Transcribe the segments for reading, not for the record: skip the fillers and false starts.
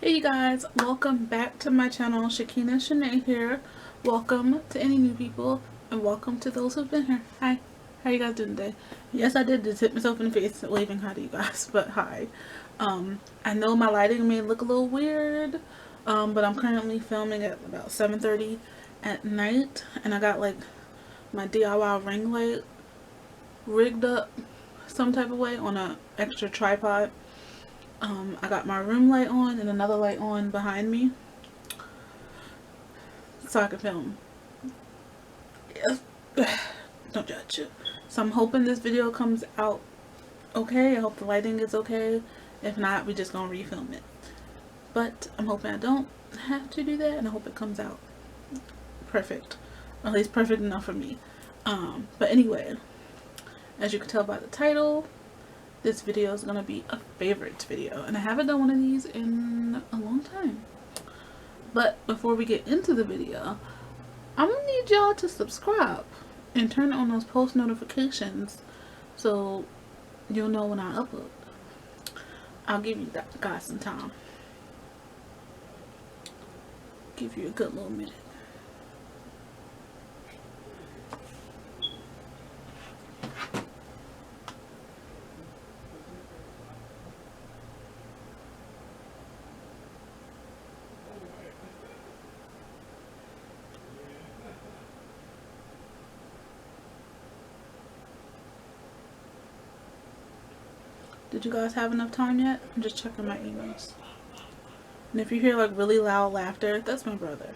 Hey you guys, welcome back to my channel. Shakina Shanae here. Welcome to any new people and welcome to those who've been here. Hi, how you guys doing today? Yes, I did just hit myself in the face waving hi to you guys, but hi. I know my lighting may look a little weird, but I'm currently filming at about 7:30 at night, and I got like my DIY ring light rigged up some type of way on a extra tripod. I got my room light on and another light on behind me so I can film. Yes. Don't judge it. So I'm hoping this video comes out okay. I hope the lighting is okay. If not, we're just gonna refilm it. But I'm hoping I don't have to do that, and I hope it comes out perfect. Or at least perfect enough for me. But anyway, as you can tell by the title, this video is going to be a favorites video, and I haven't done one of these in a long time. But before we get into the video, I'm going to need y'all to subscribe and turn on those post notifications so you'll know when I upload. I'll give you guys some time. Give you a good little minute. Did you guys have enough time yet? I'm just checking my emails. And if you hear like really loud laughter, that's my brother.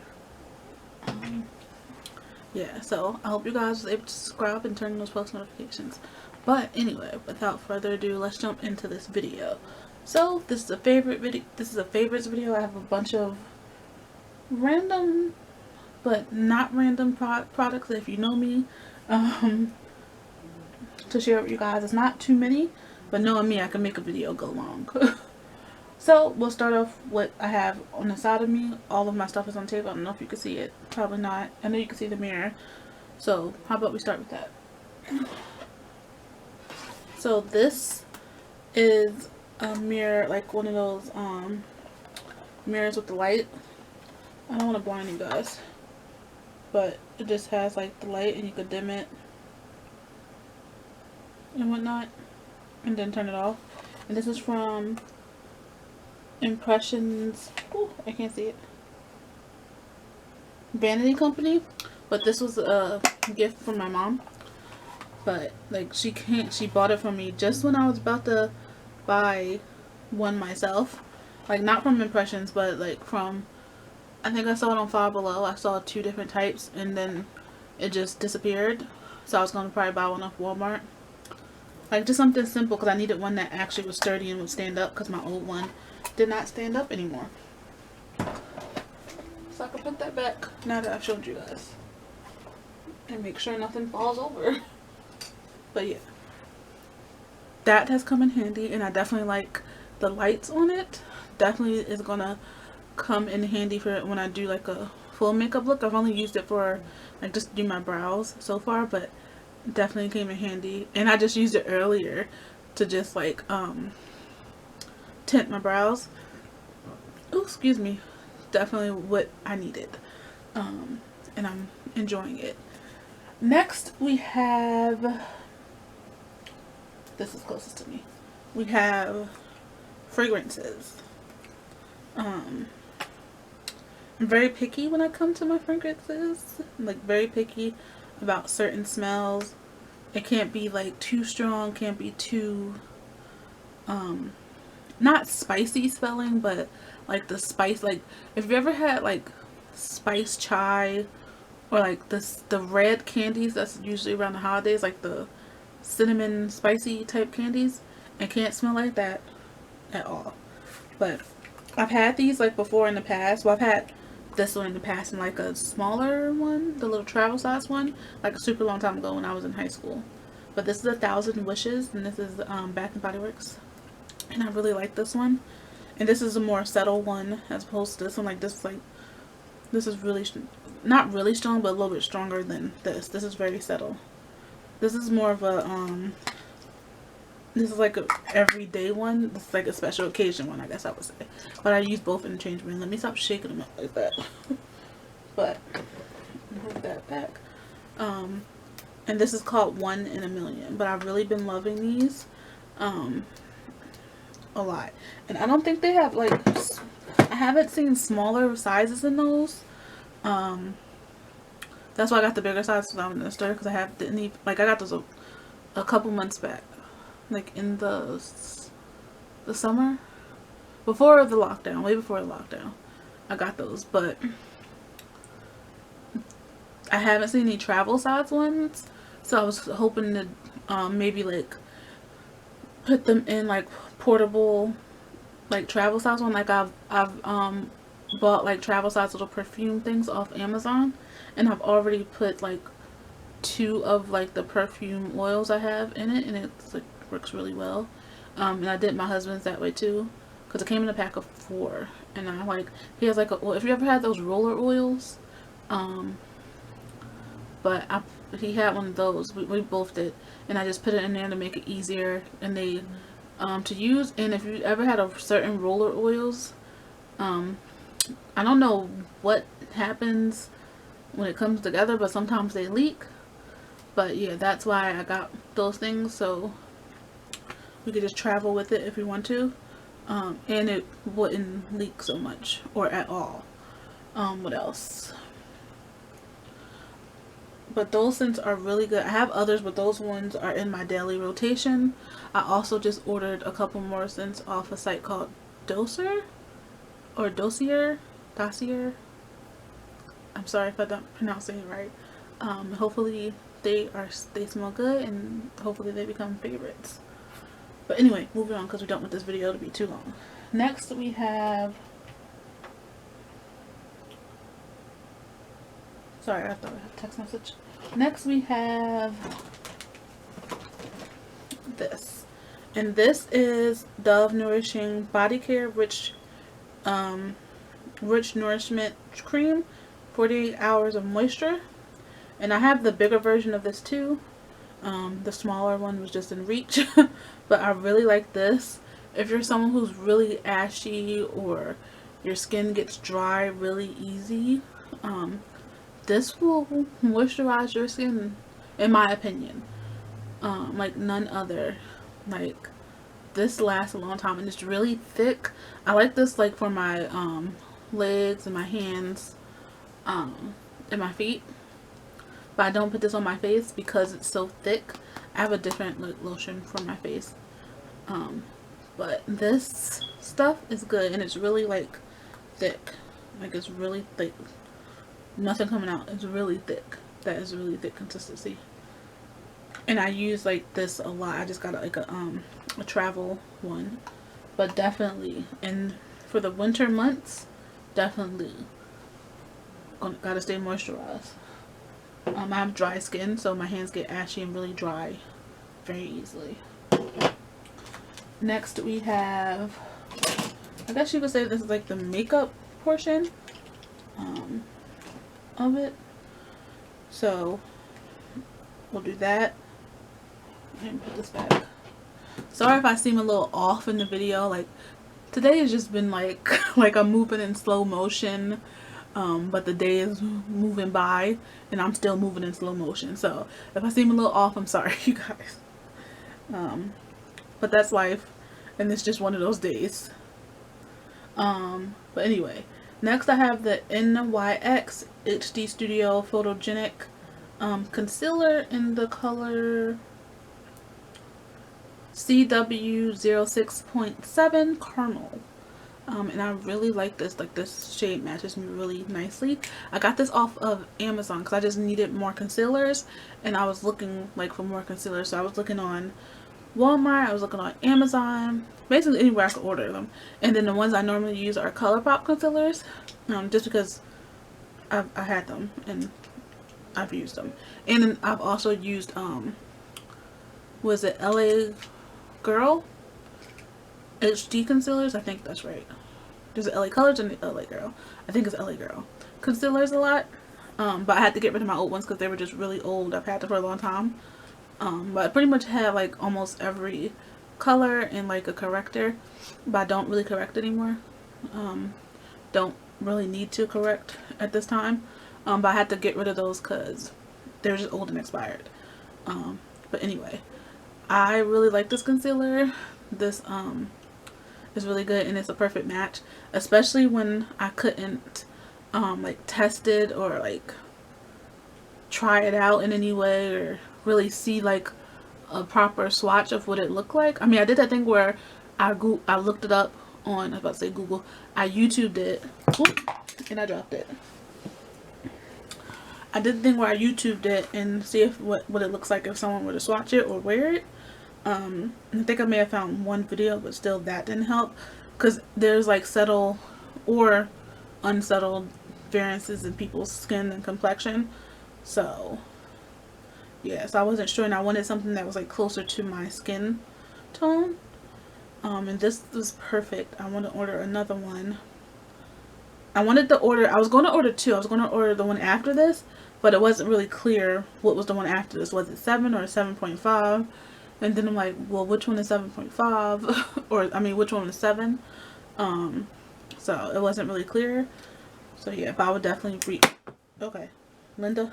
Yeah, so I hope you guys are able to subscribe and turn on those post notifications. But anyway, without further ado, let's jump into this video. So this is a favorite video. This is a favorites video. I have a bunch of random, but not random products. If you know me, to share with you guys. It's not too many, but knowing me, I can make a video go long. So we'll start off with what I have on the side of me. All of my stuff is on tape. I don't know if you can see it. Probably not. I know you can see the mirror. So how about we start with that? So this is a mirror, like one of those mirrors with the light. I don't want to blind you guys, but it just has like the light and you could dim it and whatnot and then turn it off. And this is from Impressions. Ooh, I can't see it. Vanity Company, but this was a gift from my mom. But like she bought it for me just when I was about to buy one myself. Like not from Impressions, but like from, I think I saw it on Five Below. I saw two different types and then it just disappeared. So I was going to probably buy one off Walmart. Like just something simple because I needed one that actually was sturdy and would stand up because my old one did not stand up anymore. So I can put that back now that I've showed you guys. And make sure nothing falls over. But yeah. That has come in handy, and I definitely like the lights on it. Definitely is gonna come in handy for when I do like a full makeup look. I've only used it for like just do my brows so far, but definitely came in handy. And I just used it earlier to just like tint my brows. Oh, excuse me. Definitely what I needed. And I'm enjoying it. Next we have, this is closest to me, we have fragrances. I'm very picky when I come to my fragrances. I'm like very picky about certain smells. It can't be like too strong, can't be too not spicy smelling, but like the spice, like if you ever had like spice chai or like the red candies that's usually around the holidays, like the cinnamon spicy type candies, it can't smell like that at all. But I've had these like before in the past. Well, I've had this one in the past in like a smaller one, the little travel size one, like a super long time ago when I was in high school. But this is 1,000 Wishes, and this is Bath and Body Works, and I really like this one. And this is a more subtle one as opposed to this one. Like this is really not really strong, but a little bit stronger than this. This is very subtle. This is more of a This is like a everyday one. This is like a special occasion one, I guess I would say. But I use both interchangeably. Let me stop shaking them up like that. But move that back. And this is called 1 in a Million. But I've really been loving these a lot. And I don't think they have like, I haven't seen smaller sizes in those. That's why I got the bigger size when I was in the store, because I got those a couple months back, like in the summer, before the lockdown, way before the lockdown. I got those, but I haven't seen any travel size ones, so I was hoping to maybe like put them in like portable, like travel size one. Like I've bought like travel size little perfume things off Amazon, and I've already put like 2 of like the perfume oils I have in it, and it's like works really well. And I did my husband's that way too, because it came in a pack of 4, and I like, he has like if you ever had those roller oils, but he had one of those, we both did, and I just put it in there to make it easier and they to use. And if you ever had a certain roller oils, I don't know what happens when it comes together, but sometimes they leak. But yeah, that's why I got those things, so we could just travel with it if we want to, and it wouldn't leak so much or at all. What else? But those scents are really good. I have others, but those ones are in my daily rotation. I also just ordered a couple more scents off a site called Dossier. I'm sorry if I don't pronounce it right. Hopefully they smell good, and hopefully they become favorites. But anyway, moving on, because we don't want this video to be too long. Next we have, sorry, I thought I had a text message. Next we have this, and this is Dove Nourishing Body Care Rich Nourishment Cream, 48 hours of moisture. And I have the bigger version of this too. The smaller one was just in reach. But I really like this. If you're someone who's really ashy or your skin gets dry really easy, this will moisturize your skin, in my opinion, like none other. Like, this lasts a long time, and it's really thick. I like this like for my legs and my hands and my feet, but I don't put this on my face because it's so thick. I have a different like lotion for my face, but this stuff is good, and it's really like thick. Like, it's really thick, nothing coming out. It's really thick. That is really thick consistency, and I use like this a lot. I just got like a travel one, but definitely, and for the winter months, definitely gotta stay moisturized. I have dry skin, so my hands get ashy and really dry very easily. Next we have, I guess you could say this is like the makeup portion of it. So we'll do that. And put this back. Sorry if I seem a little off in the video. Like, today has just been like like I'm moving in slow motion. But the day is moving by and I'm still moving in slow motion. So if I seem a little off, I'm sorry, you guys. But that's life, and it's just one of those days. But anyway, next I have the NYX HD Studio Photogenic concealer in the color CW06.7 Caramel. And I really like this. Like, this shade matches me really nicely. I got this off of Amazon because I just needed more concealers, and I was looking like for more concealers. So I was looking on Walmart, I was looking on Amazon, basically anywhere I could order them. And then the ones I normally use are ColourPop concealers, just because I had them and I've used them. And then I've also used was it LA Girl HD concealers? I think that's right. There's LA Colors and the LA Girl. I think it's LA Girl concealers a lot. But I had to get rid of my old ones because they were just really old. I've had them for a long time. But I pretty much have like almost every color and like a corrector, but I don't really correct anymore. Don't really need to correct at this time, but I had to get rid of those because they're just old and expired. But anyway, I really like this concealer. This is really good, and it's a perfect match, especially when I couldn't like test it or like try it out in any way or really see like a proper swatch of what it looked like. I mean, I did that thing where I looked it up on, I was about to say Google, I YouTubed it. Oop, and I dropped it. I did the thing where I YouTubed it and see if what it looks like if someone were to swatch it or wear it. I think I may have found one video, but still that didn't help, because there's like subtle or unsettled variances in people's skin and complexion. So yeah, so I wasn't sure, and I wanted something that was like closer to my skin tone. And this was perfect. I want to order another one. I was going to order two. I was going to order the one after this, but it wasn't really clear what was the one after this. Was it 7 or 7.5? And then I'm like, well, which one is 7.5? Or, I mean, which one is 7? So it wasn't really clear. So yeah, but I would definitely okay. Linda.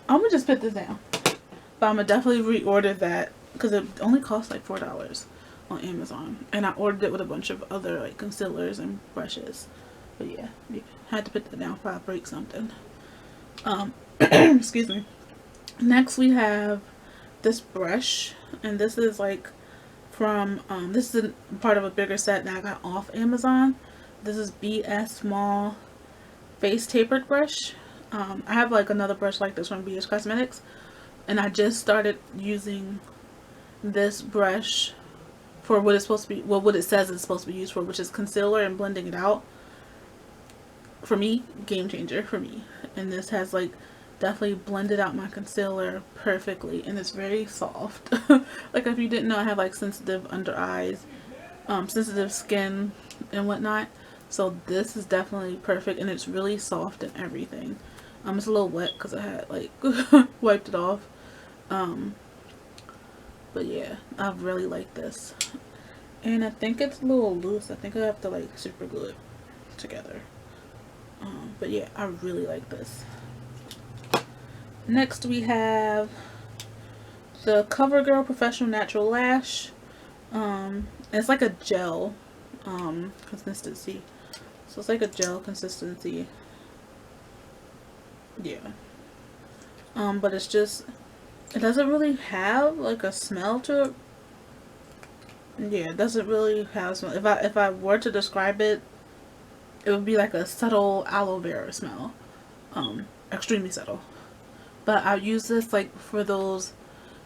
I'm gonna just put this down. But I'm gonna definitely reorder that, because it only cost like $4 on Amazon, and I ordered it with a bunch of other like concealers and brushes. But yeah, had to put that down before I break something. Excuse me. Next we have this brush, and this is like from this is part of a bigger set that I got off Amazon. This is BS Small Face Tapered Brush. I have like another brush like this from BS Cosmetics, and I just started using this brush for what it's supposed to be, well, what it says it's supposed to be used for, which is concealer and blending it out. For me, game changer for me. And this has like definitely blended out my concealer perfectly, and it's very soft. Like, if you didn't know, I have like sensitive under eyes, sensitive skin and whatnot, so this is definitely perfect, and it's really soft and everything. It's a little wet because I had like wiped it off, but yeah, I really like this, and I think it's a little loose. I think I have to like super glue it together, but yeah, I really like this. Next we have the CoverGirl Professional Natural Lash. It's like a gel consistency, so it's like a gel consistency. Yeah, but it's just, it doesn't really have like a smell to it. Yeah, it doesn't really have a smell. If I were to describe it, it would be like a subtle aloe vera smell, extremely subtle. But I use this like for those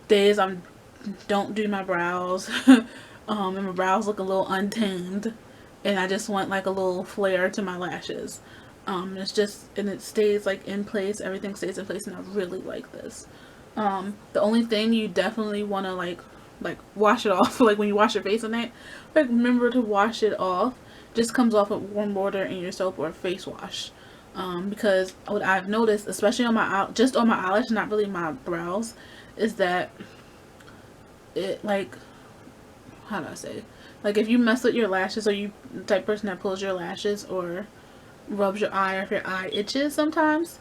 days I don't do my brows, and my brows look a little untamed, and I just want like a little flare to my lashes. It's just, and it stays like in place. Everything stays in place, and I really like this. The only thing you definitely want to like wash it off, like when you wash your face and that, like remember to wash it off. Just comes off with warm water in your soap or face wash. Because what I've noticed, especially on my just on my eyelash, not really my brows, is that it, like, how do I say, like if you mess with your lashes, or you the type of person that pulls your lashes or rubs your eye, or if your eye itches sometimes,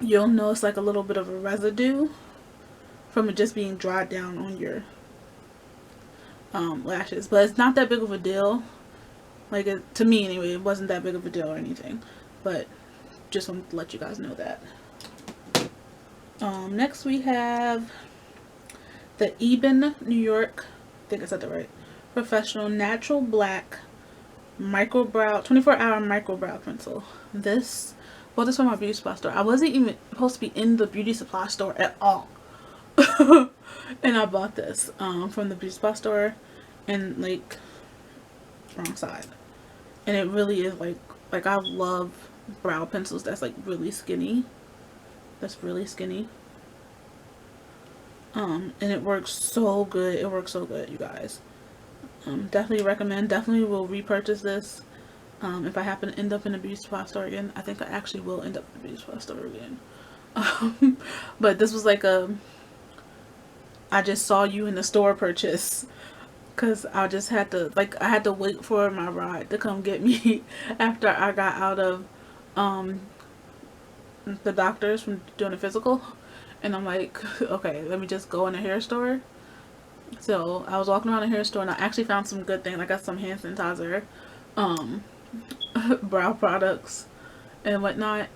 you'll notice like a little bit of a residue from it just being dried down on your lashes. But it's not that big of a deal. Like, to me anyway, it wasn't that big of a deal or anything. But just wanted to let you guys know that. Next we have the Eben New York, I think I said that right, Professional Natural Black Micro Brow 24-hour Micro Brow Pencil. This, well, this from my beauty supply store. I wasn't even supposed to be in the beauty supply store at all. And I bought this from the beauty supply store, and like, wrong side. And it really is like I love brow pencils that's like really skinny. That's really skinny. And it works so good. It works so good, you guys. Definitely recommend. Definitely will repurchase this. If I happen to end up in a beauty supply store again. I think I actually will end up in a beauty supply store again. But this was like a I just saw you in the store purchase. Because I just had to, like, I had to wait for my ride to come get me after I got out of the doctors from doing a physical. And I'm like, okay, let me just go in a hair store. So I was walking around the hair store and I actually found some good things. I got some hand sanitizer, brow products and whatnot.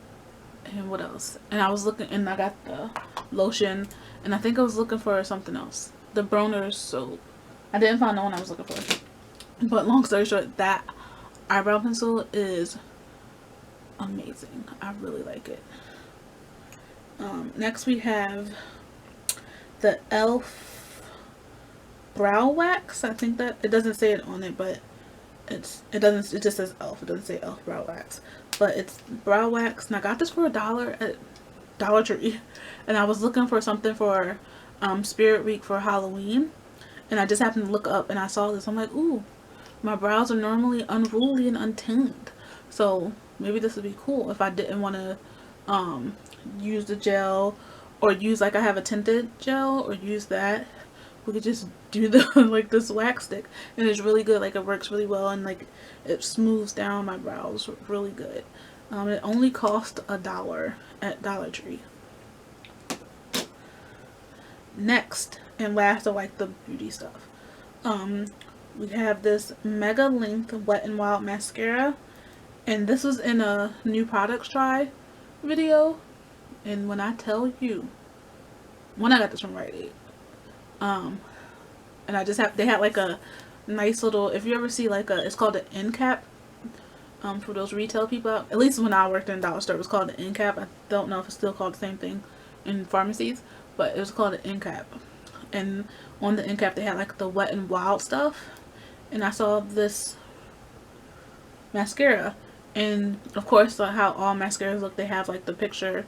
And what else? And I was looking, and I got the lotion, and I think I was looking for something else. The Bronner soap. I didn't find the one I was looking for. But long story short, that eyebrow pencil is amazing. I really like it. Next we have the e.l.f. brow wax. I think that it doesn't say it on it, but it just says e.l.f. It doesn't say e.l.f. brow wax, but it's brow wax, and I got this for $1 at Dollar Tree. And I was looking for something for Spirit Week for Halloween, and I just happened to look up and I saw this. I'm like, ooh, my brows are normally unruly and untamed, so maybe this would be cool if I didn't want to use the gel, or use, like, I have a tinted gel, or use that. We could just do the like this wax stick, and it's really good. Like, it works really well, and like it smooths down my brows really good. It only cost $1 at Dollar Tree. Next and last, I like the beauty stuff. We have this Mega Length Wet n Wild mascara, and this was in a new products try video. And when I tell you, when I got this from Rite Aid, and I just have, they had like a nice little, if you ever see like a, it's called an end cap, for those retail people, at least when I worked in a dollar store, it was called an end cap. I don't know if it's still called the same thing in pharmacies, but it was called an end cap. And on the end cap they had like the Wet n Wild stuff, and I saw this mascara, and of course, how all mascaras look, they have like the picture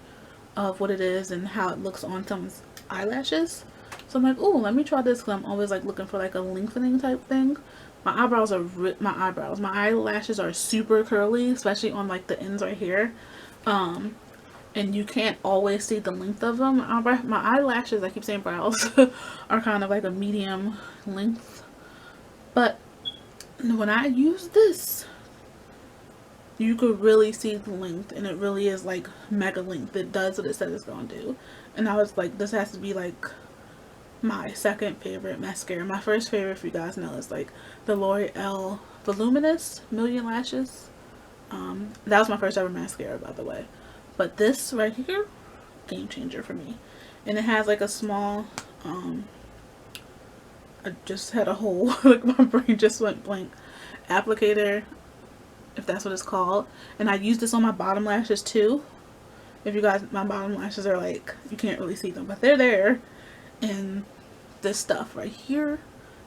of what it is and how it looks on someone's eyelashes. So I'm like, ooh, let me try this, because I'm always like looking for like a lengthening type thing. My eyebrows are my eyelashes are super curly, especially on like the ends right here, and you can't always see the length of them. My eyelashes, I keep saying brows, are kind of like a medium length, but when I use this, you could really see the length, and it really is like mega length. It does what it says it's gonna do. And I was like, this has to be like my second favorite mascara. My first favorite, if you guys know, is like the L'Oreal Voluminous Million Lashes. That was my first ever mascara, by the way. But this right here, game changer for me. And it has like a small, I just had a hole, like my brain just went blank, applicator, if that's what it's called. And I use this on my bottom lashes too. If you guys, my bottom lashes are like, you can't really see them, but they're there. And this stuff right here,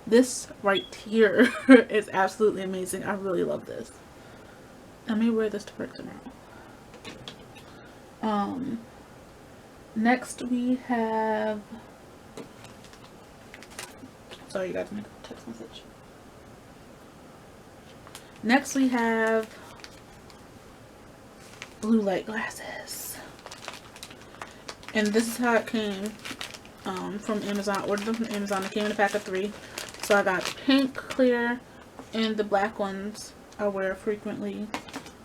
this right here is absolutely amazing. I really love this. I may wear this to work tomorrow. Next we have, sorry, you guys, make a text message. Next we have blue light glasses, and this is how it came from Amazon. I ordered them from Amazon. It came in a pack of 3, so I got pink, clear, and the black ones I wear frequently.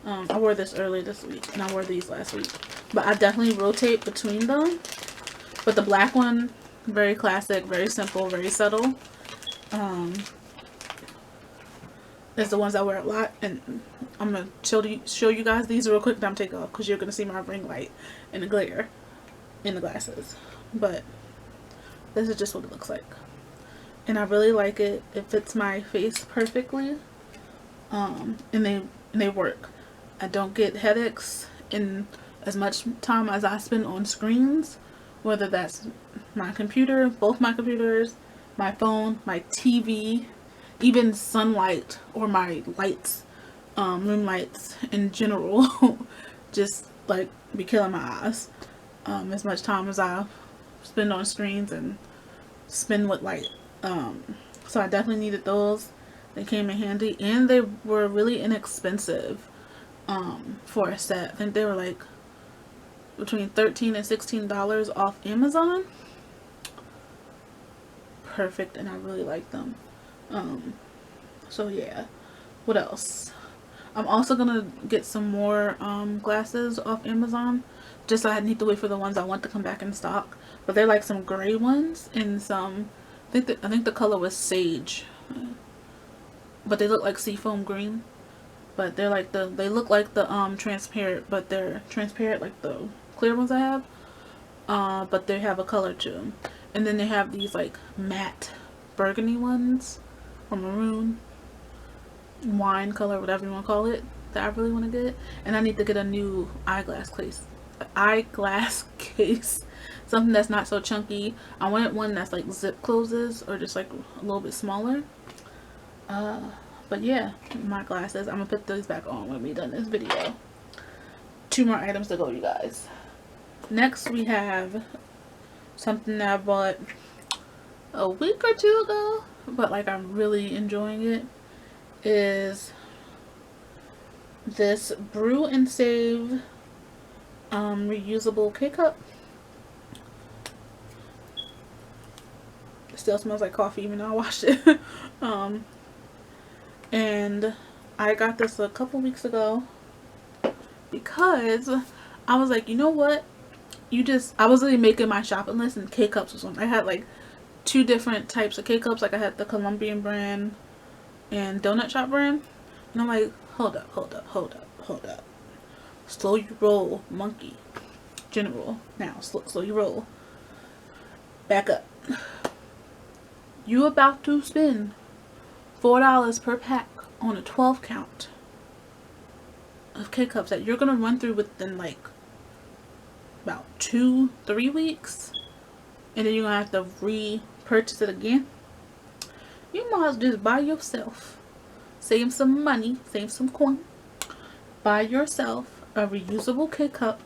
I wore this earlier this week, and I wore these last week, but I definitely rotate between them. But the black one, very classic, very simple, very subtle, is the ones I wear a lot. And I'm gonna show you guys these real quick, and I'm take off because you're gonna see my ring light and the glare in the glasses. But this is just what it looks like, and I really like it. It fits my face perfectly, and they work. I don't get headaches in as much time as I spend on screens, whether that's my computer, both my computers, my phone, my TV, even sunlight, or my lights, room lights in general, just like be killing my eyes. As much time as I spend on screens and spend with light. So I definitely needed those. They came in handy, and they were really inexpensive for a set. I think they were like between $13 and $16 off Amazon. perfect and I really like them. So yeah. What else? I'm also gonna get some more glasses off Amazon. Just I need to wait for the ones I want to come back in stock. But they're like some gray ones and some. I think the color was sage, but they look like seafoam green. But they're like they look like the transparent, but they're transparent like the clear ones I have. But they have a color to them. And then they have these like matte burgundy ones or maroon wine color, whatever you want to call it, that I really want to get. And I need to get a new eyeglass case, something that's not so chunky. I wanted one that's like zip closes or just like a little bit smaller. But yeah, my glasses, I'm gonna put those back on when we're done this video. 2 more items to go, you guys. Next we have something that I bought a week or 2 ago, but like I'm really enjoying it, is this Brew and Save reusable K-Cup. It still smells like coffee even though I washed it. And I got this a couple weeks ago because I was like, you know what? I was really making my shopping list, and K-Cups was one. I had like 2 different types of K-Cups. Like I had the Colombian brand and Donut Shop brand. And I'm like, hold up. Slow your roll, monkey. General. Now, slow your roll. Back up. You about to spend $4 per pack on a 12 count of K-Cups that you're going to run through within like about 2-3 weeks, and then you're going to have to repurchase it again. You might as well just buy yourself, save some money, save some coin, buy yourself a reusable K-Cup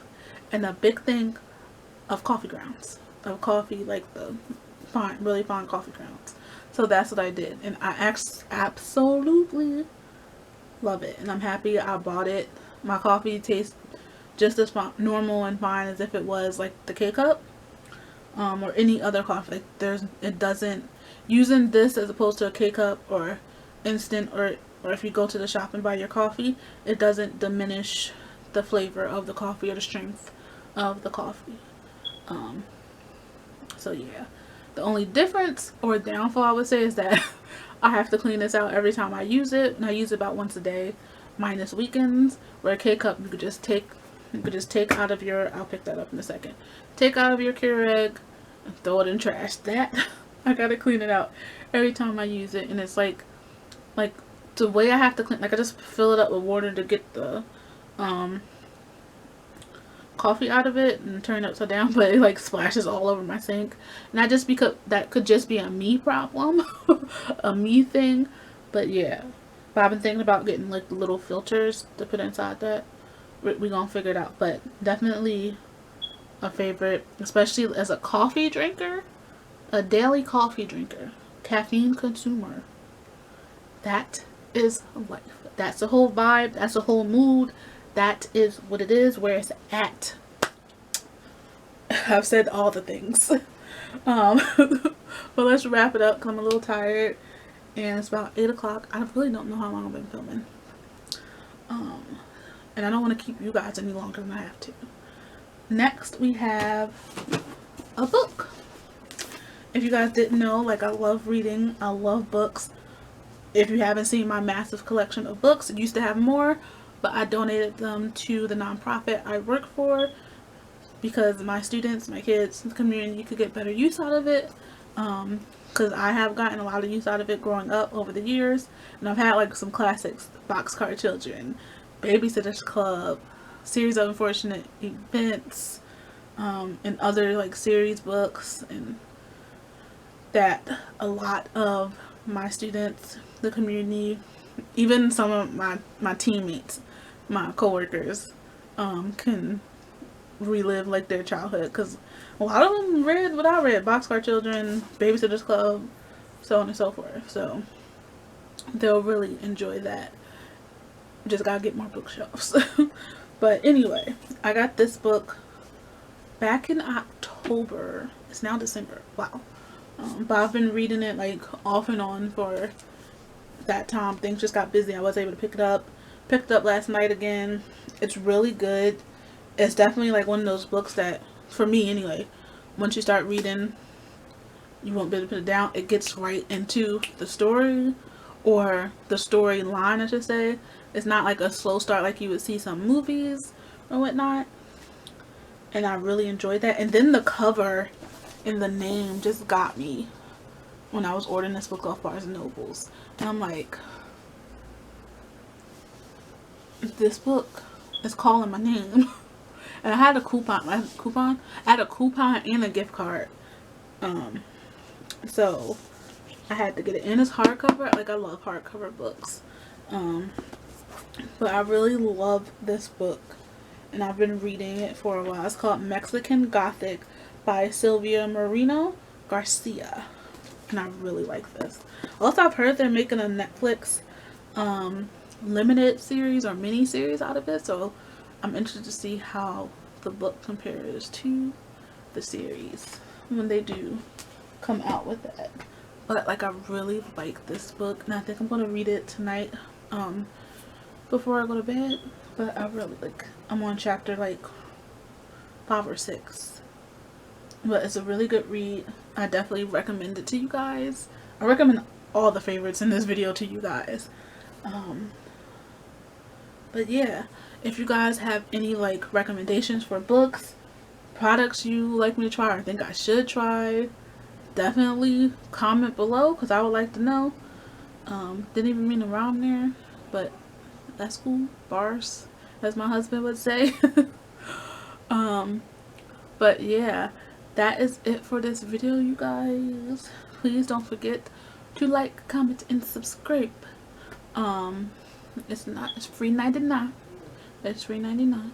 and a big thing of coffee grounds, of coffee, like the fine, really fine coffee grounds. So that's what I did, and I absolutely love it, and I'm happy I bought it. My coffee tastes just as normal and fine as if it was like the K-Cup, or any other coffee. Like it doesn't, using this as opposed to a K-Cup or instant, or if you go to the shop and buy your coffee, it doesn't diminish the flavor of the coffee or the strength of the coffee. So yeah. The only difference or downfall I would say is that I have to clean this out every time I use it, and I use it about once a day, minus weekends. Where a K-Cup you could just take out of your, I'll pick that up in a second, take out of your Keurig and throw it in trash. That I gotta clean it out every time I use it, and it's like the way I have to clean, like I just fill it up with water to get the coffee out of it and turn it upside down, but it like splashes all over my sink. And because that could just be a me problem, a me thing. But yeah, but I've been thinking about getting like the little filters to put inside that. We gonna figure it out, but definitely a favorite, especially as a coffee drinker, a daily coffee drinker, caffeine consumer. That is life. That's the whole vibe. That's the whole mood. That is what it is, where it's at. I've said all the things. But let's wrap it up because I'm a little tired. And it's about 8 o'clock. I really don't know how long I've been filming. And I don't want to keep you guys any longer than I have to. Next, we have a book. If you guys didn't know, like, I love reading. I love books. If you haven't seen my massive collection of books, I used to have more, but I donated them to the nonprofit I work for because my students, my kids, the community could get better use out of it. Because I have gotten a lot of use out of it growing up over the years, and I've had like some classics: Boxcar Children, Babysitter's Club, Series of Unfortunate Events, and other like series books, and that a lot of my students, the community, even some of my teammates, my coworkers, can relive like their childhood, because a lot of them read what I read: Boxcar Children, Babysitter's Club, so on and so forth. So they'll really enjoy that. Just gotta get more bookshelves. But anyway, I got this book back in October. It's now December. Wow. But I've been reading it like off and on for that time. Things just got busy. I was able to pick it up. Picked up last night again. It's really good. It's definitely like one of those books that, for me anyway, once you start reading, you won't be able to put it down. It gets right into the story, or the storyline, I should say. It's not like a slow start like you would see some movies or whatnot. And I really enjoyed that. And then the cover and the name just got me when I was ordering this book off Barnes and Nobles. And I'm like, this book is calling my name. And I had a coupon. I had a coupon and a gift card. So I had to get it. And it's hardcover. Like, I love hardcover books. But I really love this book. And I've been reading it for a while. It's called Mexican Gothic by Sylvia Moreno Garcia. And I really like this. Also, I've heard they're making a Netflix limited series or mini series out of it. So I'm interested to see how the book compares to the series when they do come out with that. But like, I really like this book, and I think I'm gonna read it tonight before I go to bed. But I really like, I'm on chapter like 5 or 6. But it's a really good read. I definitely recommend it to you guys. I recommend all the favorites in this video to you guys. But yeah, if you guys have any like recommendations for books, products you like me to try or think I should try, definitely comment below, because I would like to know. Didn't even mean to rhyme there, but that's cool. Bars, as my husband would say. But yeah, that is it for this video, you guys. Please don't forget to like, comment, and subscribe. It's free $99. It's free $99.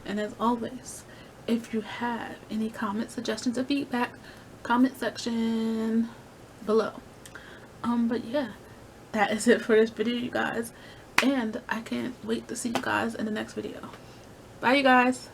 And as always, if you have any comments, suggestions, or feedback, comment section below. But yeah, that is it for this video, you guys. And I can't wait to see you guys in the next video. Bye, you guys.